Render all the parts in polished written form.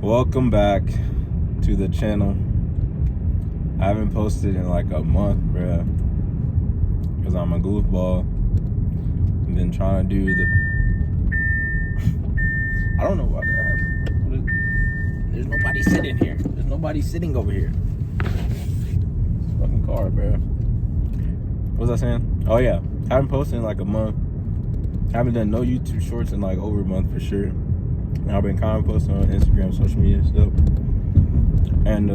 Welcome back to the channel. I haven't posted in like a month, bruh, because I'm a goofball. And then trying to do the I don't know why that happened. There's nobody sitting here. There's nobody sitting over here. It's a fucking car, bruh. What was I saying? Oh yeah, I haven't posted in like a month. I haven't done no YouTube shorts in like over a month for sure. And I've been kind of posting on Instagram, social media and stuff. And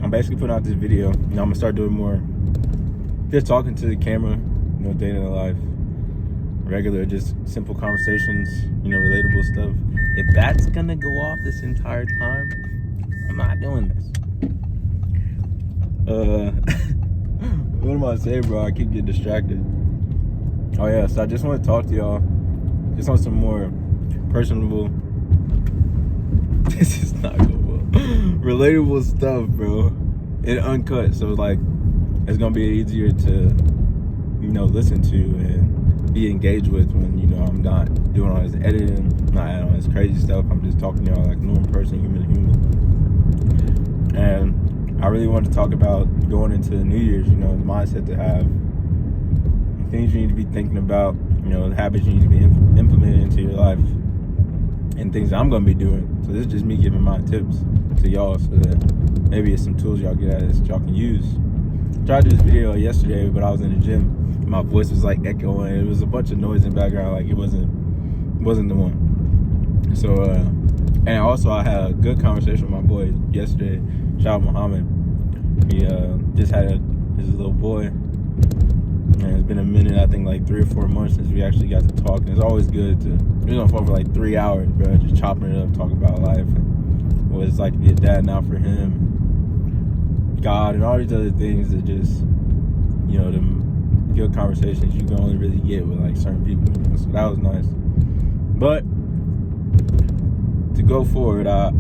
I'm basically putting out this video. You know, I'm gonna start doing more just talking to the camera, you know, day in the life, regular, just simple conversations, you know, relatable stuff. If that's gonna go off this entire time, I'm not doing this. What am I saying, bro? I keep getting distracted. Oh yeah, so I just want to talk to y'all just on some more personable this is not going well. Relatable stuff, bro. And uncut, so like it's gonna be easier to, you know, listen to and be engaged with when, you know, I'm not doing all this editing, not adding all this crazy stuff. I'm just talking to y'all like a normal person, human to human. And I really want to talk about going into the New Year's, you know, the mindset to have, things you need to be thinking about, you know, the habits you need to be implementing into your life, and things that I'm going to be doing. So this is just me giving my tips to y'all so that maybe it's some tools y'all get at this that y'all can use. I tried to do this video yesterday, but I was in the gym. My voice was like echoing. It was a bunch of noise in the background, like it wasn't the one. So, and also I had a good conversation with my boy yesterday, shout out Muhammad. He just had his little boy. And it's been a minute, I think like 3 or 4 months since we actually got to talk. And it's always good to, we was on the phone for like 3 hours, bro, just chopping it up, talking about life and what it's like to be a dad now for him, God, and all these other things that just, you know, them good conversations you can only really get with like certain people, you know? So that was nice. But to go forward, I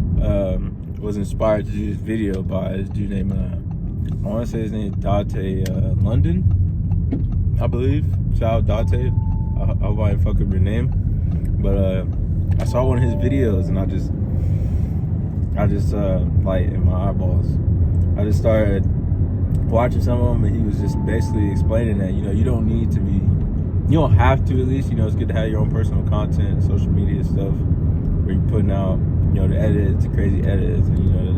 was inspired to do this video by this dude named, I want to say his name is Dante London, I believe. Shout out Dante. I hope I didn't fuck up your name. But I saw one of his videos and I just light in my eyeballs. I just started watching some of them and he was just basically explaining that, you know, you don't need to be, you don't have to, at least, you know, it's good to have your own personal content, social media stuff, where you're putting out, you know, the edits, the crazy edits, and, you know,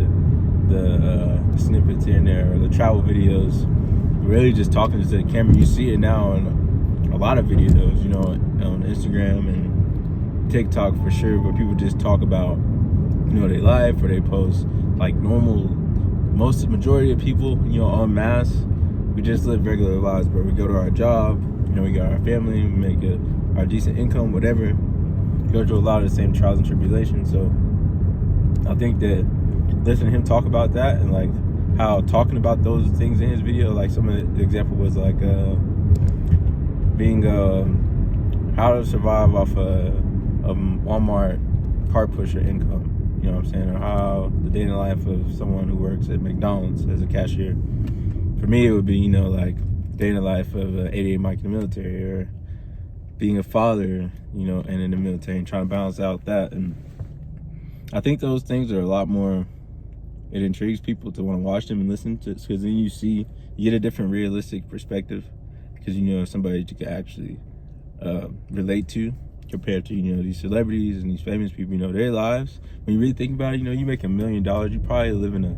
the snippets here and there, or the travel videos. Really just talking to the camera. You see it now in a lot of videos, you know, on Instagram and TikTok for sure, where people just talk about, you know, their life, or they post like normal. Majority of people, you know, en masse, we just live regular lives, but we go to our job, you know, we got our family, we make our decent income, whatever, go through a lot of the same trials and tribulations. So I think that listening to him talk about that, and like how talking about those things in his video, like some of the example was like being how to survive off a Walmart cart pusher income, you know what I'm saying, or how the day in the life of someone who works at McDonald's as a cashier. For me, it would be, you know, like day in the life of an 88 Mike in the military, or being a father, you know, and in the military, and trying to balance out that. And I think those things are a lot more, it intrigues people to want to watch them and listen to, because then you get a different realistic perspective, because, you know, somebody that you can actually relate to, compared to, you know, these celebrities and these famous people, you know, their lives. When you really think about it, you know, you make $1 million, you probably live in an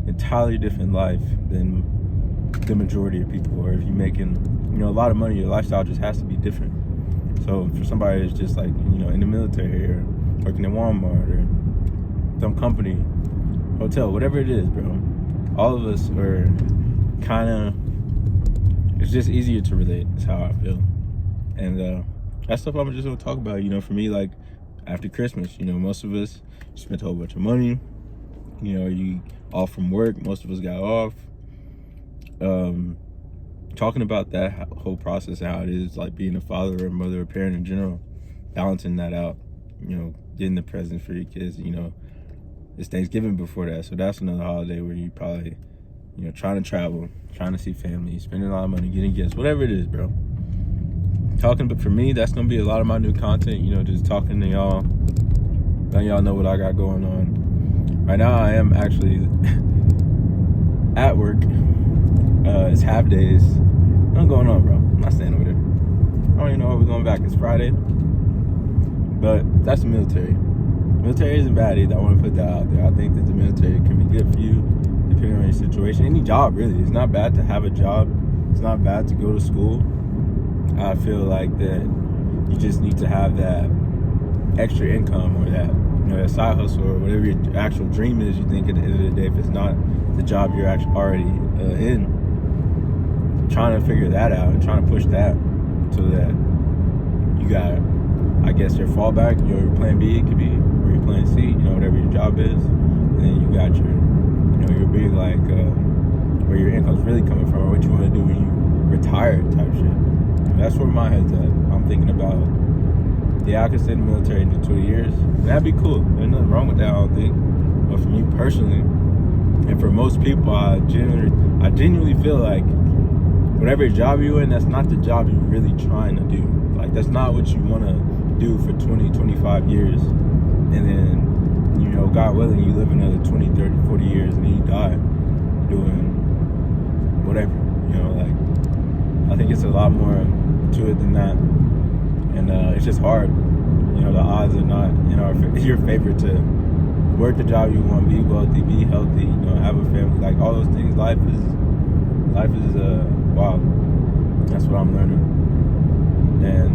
entirely different life than the majority of people. Or if you're making, you know, a lot of money, your lifestyle just has to be different. So for somebody that's just like, you know, in the military, or working at Walmart, or some company, hotel, whatever it is, bro, all of us are kind of, it's just easier to relate, is how I feel. And that's stuff I'm just gonna talk about. You know, for me, like after Christmas, you know, most of us spent a whole bunch of money, you know, you off from work, most of us got off. Talking about that whole process, how it is like being a father or a mother or parent in general, balancing that out, you know, getting the presents for your kids, you know, it's Thanksgiving before that, so that's another holiday where you probably, you know, trying to travel, trying to see family, spending a lot of money, getting gifts, whatever it is, bro. Talking, but for me, that's gonna be a lot of my new content, you know, just talking to y'all, letting y'all know what I got going on. Right now, I am actually at work. It's half days. What's going on, bro? I'm not staying over there. I don't even know if we're going back. It's Friday. But that's the military. Military isn't bad either. I want to put that out there. I think that the military can be good for you, depending on your situation. Any job, really. It's not bad to have a job. It's not bad to go to school. I feel like that you just need to have that extra income or that, that side hustle or whatever your actual dream is. You think at the end of the day, if it's not the job you're actually already in, trying to figure that out and trying to push that so that you got, I guess, your fallback, your plan B, it could be, or your plan C, whatever your job is, and then you got your big, like, where your income's really coming from, or what you want to do when you retire type shit. That's where my head's at. I'm thinking about, I could stay in the military for 2 years. That'd be cool. There's nothing wrong with that, I don't think. But for me personally, and for most people, I genuinely feel like whatever job you're in, that's not the job you're really trying to do. Like, that's not what you want to do for 20, 25 years. And then, God willing, you live another 20, 30, 40 years, and then you die doing whatever. I think it's a lot more to it than that. And it's just hard. The odds are not in your favor to work the job you want, be wealthy, be healthy, have a family, like all those things. Life is wow. That's what I'm learning. And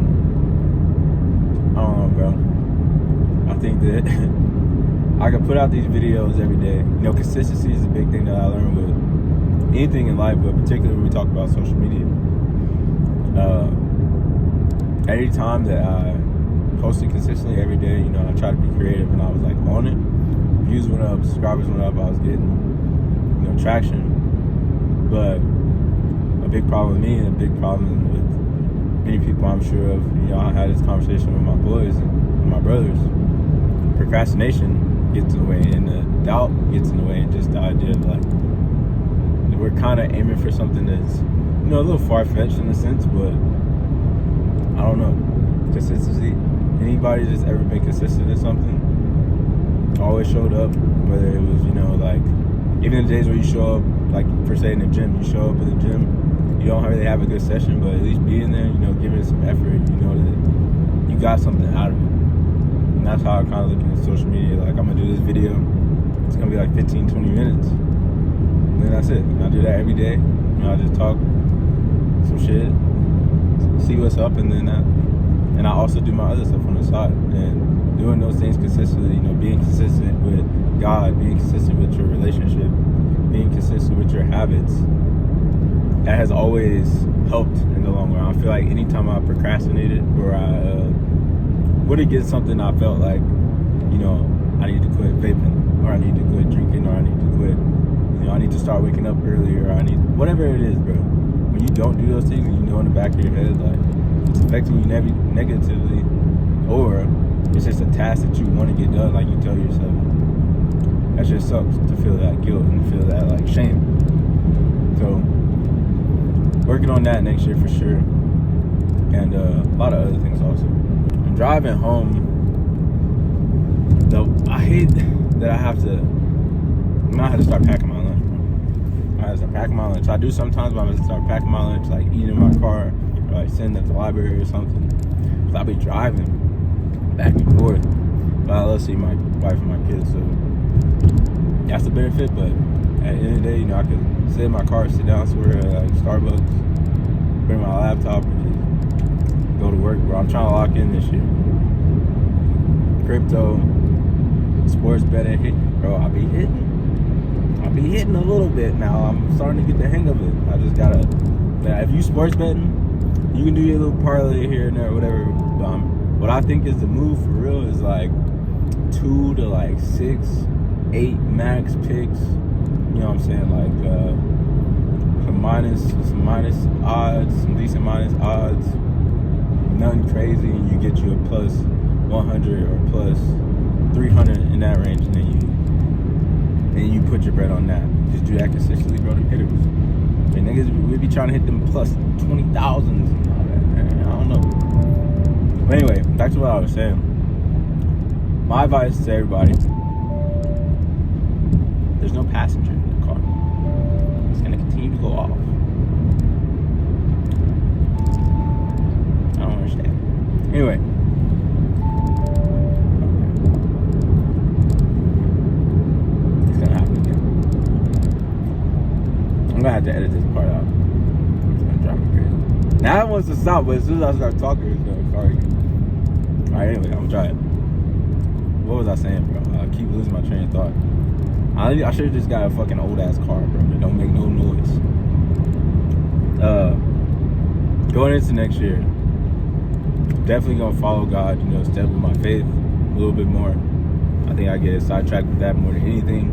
I don't know, bro. I think that I can put out these videos every day. Consistency is a big thing that I learned with anything in life, but particularly when we talk about social media. Any time that I posted consistently every day, I try to be creative, and I was like on it. Views went up, subscribers went up. I was getting, traction. But a big problem with me, and a big problem with many people, I'm sure of. I had this conversation with my boys and my brothers. Procrastination gets in the way, and the doubt gets in the way, and just the idea of like we're kind of aiming for something that's a little far-fetched in a sense, but I don't know. Consistency. Anybody that's ever been consistent in something always showed up, whether it was, like, even the days where you show up, like, per se in the gym, you show up in the gym, you don't really have a good session, but at least being there, giving it some effort, that you got something out of it. And that's how I kind of look at social media. Like, I'm going to do this video, it's going to be like 15, 20 minutes, and then that's it. And I do that every day. I just talk some shit, see what's up, and then that. And I also do my other stuff on the side. And doing those things consistently, being consistent with God, being consistent with your relationship, being consistent with your habits, that has always helped in the long run. I feel like anytime I procrastinated or I would have get something I felt like, I need to quit vaping, or I need to quit drinking, or I need to quit, I need to start waking up earlier, or I need, whatever it is, bro. When you don't do those things, and in the back of your head, like, it's affecting you negatively, or it's just a task that you want to get done, like you tell yourself. That just sucks to feel that guilt and to feel that, like, shame. So, working on that next year for sure. And a lot of other things also. I'm driving home, though. I hate that I have to, I have to start packing my lunch, bro. I have to start packing my lunch. I do sometimes, but I have to start packing my lunch, like eating in my car, or like sitting at the library or something. Because I'll be driving back and forth. But I love seeing my wife and my kids, so that's the benefit. But at the end of the day, I could sit in my car, sit down somewhere like Starbucks, bring my laptop, and just go to work, bro. I'm trying to lock in this year. Crypto, sports betting, bro. I be hitting a little bit now. I'm starting to get the hang of it. I just gotta. If you sports betting, you can do your little parlay here and there, whatever. What I think is the move for real is like 2 to like 6, 8 max picks. You know what I'm saying? Like some minus odds, some decent minus odds. Nothing crazy, and you get you a plus 100 or plus 300 in that range, and then you put your bread on that. Just do that consistently, bro. Them hitters. And niggas, we be trying to hit them plus 20,000s and all that, man. I don't know. But anyway, back to what I was saying. My advice to everybody passenger in the car. It's gonna continue to go off. I don't understand. Anyway. It's gonna happen again. I'm gonna have to edit this part out. It's gonna drive me crazy. Now it wants to stop, but as soon as I start talking, it's gonna start again. Alright, anyway, I'm gonna try it. What was I saying, bro? I keep losing my train of thought. I should have just got a fucking old ass car, bro, that don't make no noise. Going into next year, definitely gonna follow God, step with my faith a little bit more. I think I get sidetracked with that more than anything.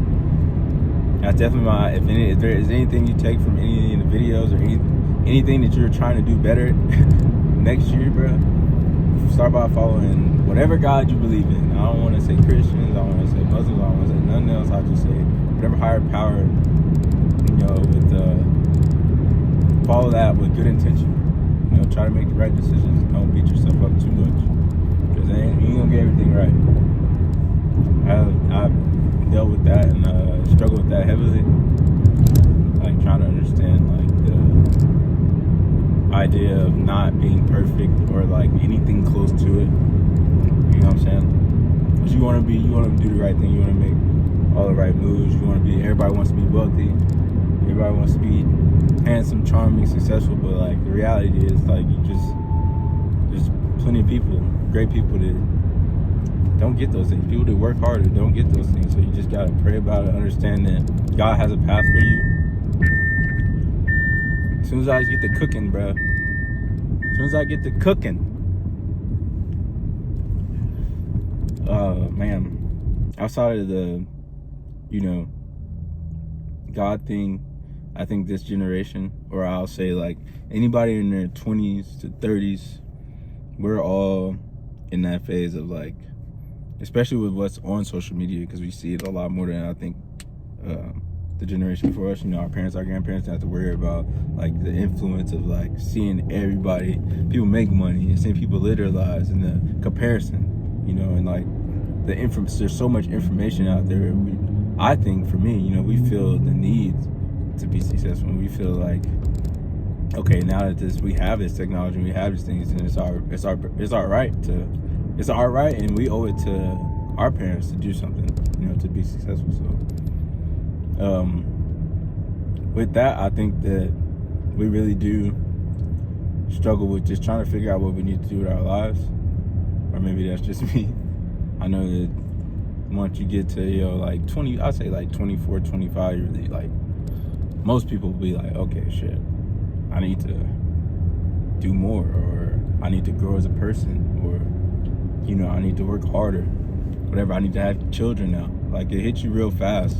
That's definitely if there is anything you take from any of the videos or anything that you're trying to do better next year, bro, start by following whatever God you believe in. I don't want to say Christians, I don't want to say Muslims, I don't want to say nothing else. I just say whatever higher power, follow that with good intention. Try to make the right decisions. Don't beat yourself up too much, because you ain't gonna get everything right. I've dealt with that and struggled with that heavily. Like trying to understand the idea of not being perfect or like anything close to it. You know what I'm saying? Because you want to do the right thing. You want to make all the right moves. Everybody wants to be wealthy. Everybody wants to be handsome, charming, successful. But like the reality is, like there's plenty of people, great people that don't get those things. People that work harder don't get those things. So you just gotta pray about it, understand that God has a path for you. As soon as I get to cooking, bro. As soon as I get to cooking, man, outside of the, God thing, I think this generation, or I'll say like anybody in their 20s to 30s, we're all in that phase of like, especially with what's on social media, because we see it a lot more than I think the generation before us. Our parents, our grandparents didn't have to worry about like the influence of like seeing everybody, people make money and seeing people live their lives and the comparison, and like there's so much information out there. I think for me, we feel the need to be successful. We feel like, okay, now that we have this technology, we have these things, and it's our right, and we owe it to our parents to do something, to be successful. So, with that, I think that we really do struggle with just trying to figure out what we need to do with our lives, or maybe that's just me. I know that once you get to like 20, I'd say like 24, 25, you're really like, most people will be like, okay, shit, I need to do more, or I need to grow as a person, or I need to work harder, whatever. I need to have children now. Like it hits you real fast,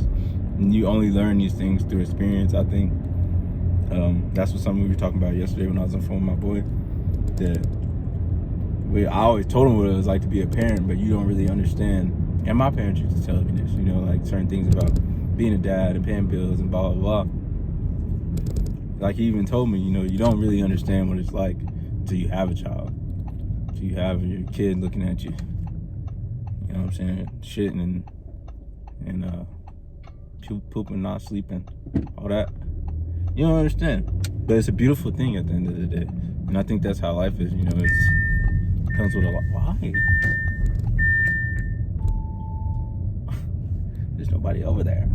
and you only learn these things through experience. I think that's what something we were talking about yesterday when I was on the phone with my boy. I always told him what it was like to be a parent, but you don't really understand. And my parents used to tell me this, like certain things about being a dad and paying bills and blah, blah, blah. Like he even told me, you don't really understand what it's like until you have a child. Until you have your kid looking at you. You know what I'm saying? Shitting and pooping, not sleeping, all that. You don't understand. But it's a beautiful thing at the end of the day. And I think that's how life is, it comes with a lot. Why? There's nobody over there.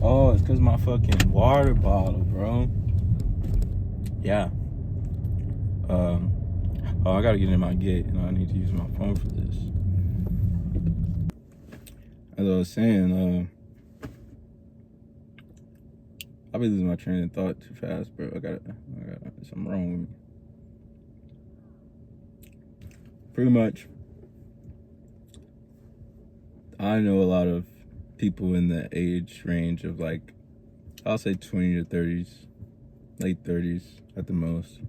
Oh, it's because my fucking water bottle, bro. Yeah. I gotta get in my gate, and I need to use my phone for this. As I was saying, I'll be losing my train of thought too fast, bro. I got something wrong with me. Pretty much, I know a lot of people in the age range of like, I'll say 20 to 30s, late 30s at the most.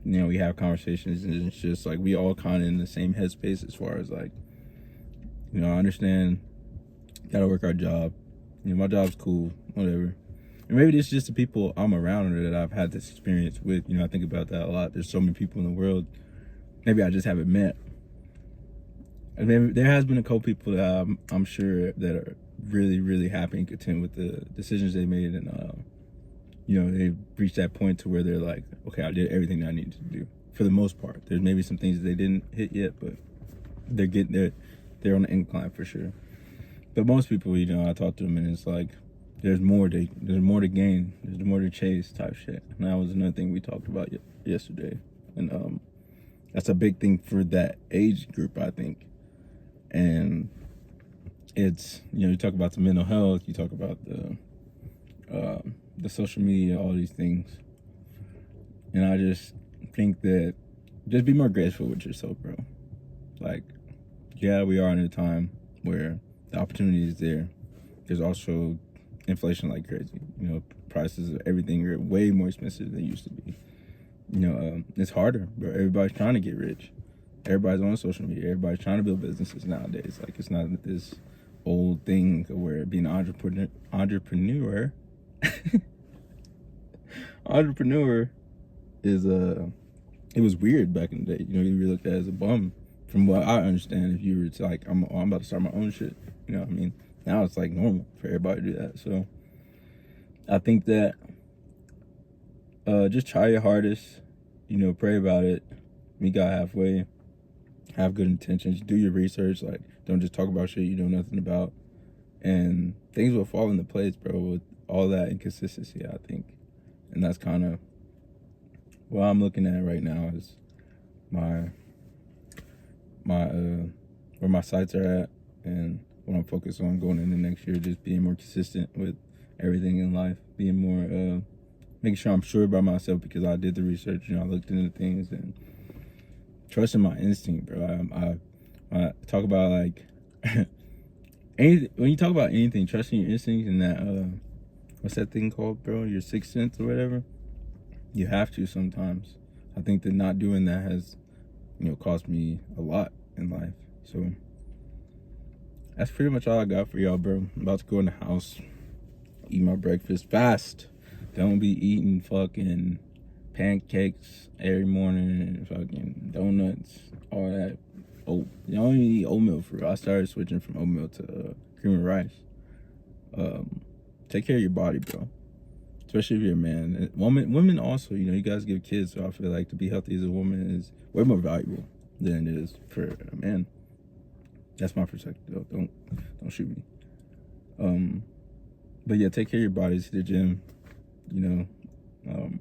We have conversations, and it's just like we all kind of in the same headspace as far as like, I understand, gotta work our job. My job's cool, whatever. And maybe it's just the people I'm around or that I've had this experience with. I think about that a lot. There's so many people in the world. Maybe I just haven't met. And maybe there has been a couple people that I'm sure that are really, really happy and content with the decisions they made, and they reached that point to where they're like, okay, I did everything that I needed to do for the most part. There's maybe some things that they didn't hit yet, but they're getting there. They're on the incline for sure. But most people, I talk to them, and it's like there's more to gain, there's more to chase type shit. And that was another thing we talked about yesterday, and that's a big thing for that age group, I think. And it's you talk about the mental health, you talk about the social media, all these things, and I just think that just be more graceful with yourself, bro. Like, yeah, we are in a time where the opportunity is there. There's also inflation like crazy. Prices of everything are way more expensive than they used to be. It's harder, bro. Everybody's trying to get rich. Everybody's on social media. Everybody's trying to build businesses nowadays. Like, it's not this old thing where being an entrepreneur is it was weird back in the day. You were looked at as a bum, from what I understand. If you were to, like, I'm about to start my own shit, you know what I mean? Now it's like normal for everybody to do that. So I think that just try your hardest, pray about it, meet God halfway, have good intentions, do your research. Like, don't just talk about shit you know nothing about, and things will fall into place, bro, with all that inconsistency, I think. And that's kind of what I'm looking at right now, is my where my sights are at, and what I'm focused on going into next year. Just being more consistent with everything in life, being more making sure I'm sure about myself, because I did the research, I looked into things, and trusting my instinct, bro. I talk about, like, when you talk about anything, trusting your instincts, and that what's that thing called, bro? Your sixth sense or whatever. You have to sometimes. I think that not doing that has, cost me a lot in life. So that's pretty much all I got for y'all, bro. I'm about to go in the house, eat my breakfast fast. Don't be eating fucking pancakes every morning and fucking donuts, all that. Oh, you don't even eat oatmeal for real. I started switching from oatmeal to cream and rice. Take care of your body, bro. Especially if you're a man. Women also, you guys give kids, so I feel like to be healthy as a woman is way more valuable than it is for a man. That's my perspective, though. Don't shoot me. But yeah, take care of your bodies, hit the gym,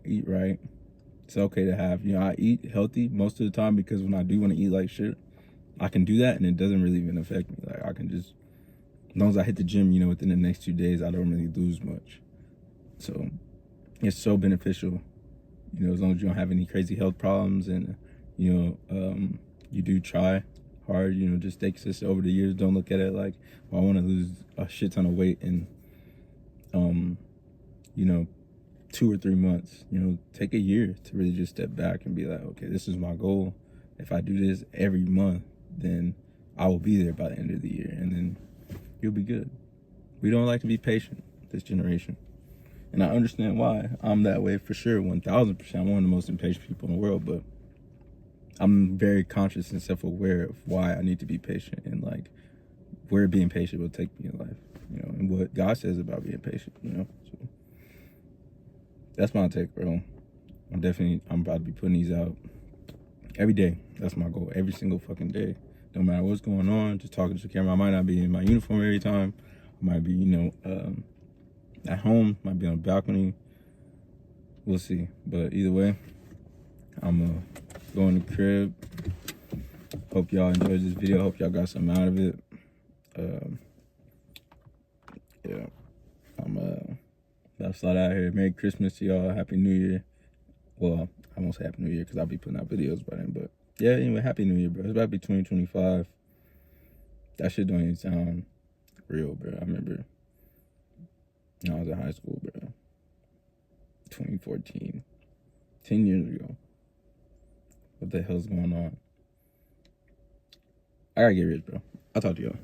eat right. It's okay to have, I eat healthy most of the time, because when I do want to eat like shit, I can do that, and it doesn't really even affect me. Like, I can just, as long as I hit the gym, within the next 2 days, I don't really lose much. So it's so beneficial, as long as you don't have any crazy health problems, and, you do try hard, just stay consistent over the years. Don't look at it like, well, I want to lose a shit ton of weight in, 2 or 3 months. Take a year to really just step back and be like, okay, this is my goal. If I do this every month, then I will be there by the end of the year, and then you'll be good. We don't like to be patient, this generation. And I understand why. I'm that way for sure, 1000%. I'm one of the most impatient people in the world, but I'm very conscious and self-aware of why I need to be patient, and, like, where being patient will take me in life, and what God says about being patient, So that's my take, bro. I'm about to be putting these out every day. That's my goal, every single fucking day. No matter what's going on, just talking to the camera. I might not be in my uniform every time. I might be, at home, might be on a balcony. We'll see. But either way, I'm going to the crib. Hope y'all enjoyed this video. Hope y'all got something out of it. Yeah, I'm about to slide out here. Merry Christmas to y'all. Happy New Year. Well, I won't say Happy New Year because I'll be putting out videos by then. But yeah, anyway, Happy New Year, bro. It's about to be 2025. That shit don't even sound real, bro. I remember when I was in high school, bro. 2014. 10 years ago. What the hell's going on? I gotta get rich, bro. I'll talk to y'all.